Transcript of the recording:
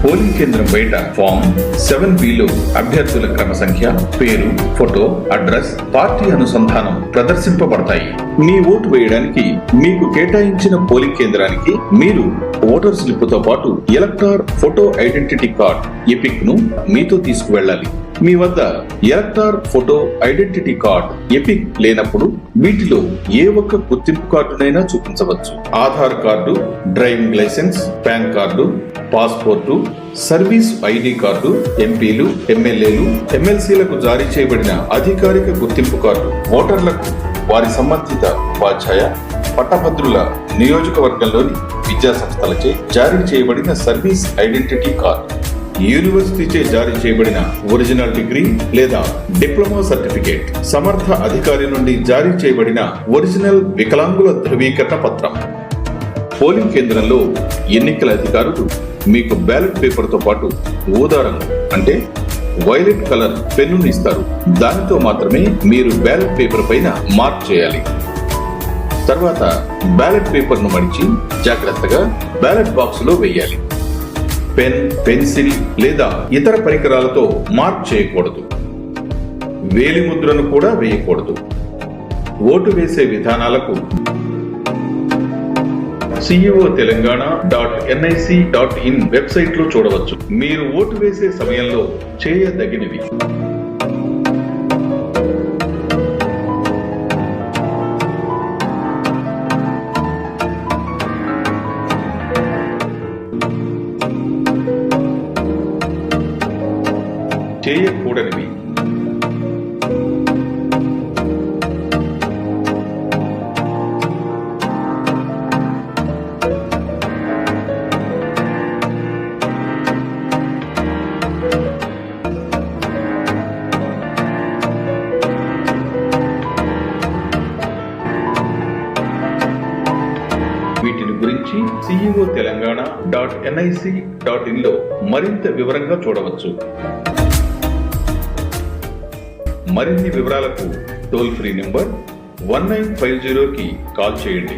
Polling కేంద్రం బయట form 7B అభ్యర్థుల క్రమ సంఖ్య, పేరు, ఫోటో, అడ్రస్, పార్టీ అనుసంధానం ప్రదర్శింపబడతాయి. మీ ఓటు వేయడానికి మీకు కేటాయించిన పోలింగ్ కేంద్రానికి మీరు ఓటర్ స్లిప్ తో పాటు elector photo identity card EPIC ను మీతో తీసుకువెళ్ళాలి. మీ వద్ద elector photo identity card EPIC లేనప్పుడు వీటిలో ఏ ఒక్క గుర్తింపు కార్డునైనా చూపించవచ్చు. Aadhaar card, driving licence, PAN card, passport, service ID card, ఎంపీలు, ఎమ్మెల్యేలు, ఎమ్మెల్సీలకు జారీ చేయబడిన అధికారిక గుర్తింపు కార్డు, ఓటర్లకు వారి సంబంధిత ఉపాధ్యాయ, పట్టభద్రుల నియోజకవర్గంలోని విద్యా సంస్థలచే జారీ చేయబడిన సర్వీస్ ఐడెంటిటీ కార్డు, యూనివర్సిటీచే జారీ చేయబడిన ఒరిజినల్ డిగ్రీ లేదా డిప్లొమా సర్టిఫికేట్, సమర్థ అధికారి నుండి జారీ చేయబడిన ఒరిజినల్ వికలాంగుల ధృవీకరణ పత్రం. పోలింగ్ కేంద్రంలో ఎన్నికల అధికారులు మీకు బ్యాలెట్ పేపర్ తో పాటు ఊదా రంగు అంటే వైలెట్ కలర్ పెన్నును ఇస్తారు. దానితో మాత్రమే మీరు బ్యాలెట్ పేపర్ పైన మార్క్ చేయాలి. తర్వాత బ్యాలెట్ పేపర్ ను మడిచి జాగ్రత్తగా బ్యాలెట్ బాక్స్ లో వేయాలి. పెన్, పెన్సిల్ లేదా ఇతర పరికరాలతో మార్క్ చేయకూడదు. వేలి ముద్రను కూడా వేయకూడదు. ఓటు వేసే విధానాలకు ceotelangana.nic.in వెబ్సైట్ లో చూడవచ్చు. మీరు ఓటు వేసే సమయంలో చేయదగినవి: చేయకూడనివి: వీటిని గురించి ceotelangana.nic.in లో మరింత వివరంగా చూడవచ్చు. మరిన్ని వివరాలకు టోల్ ఫ్రీ నంబర్ 1950కి కాల్ చేయండి.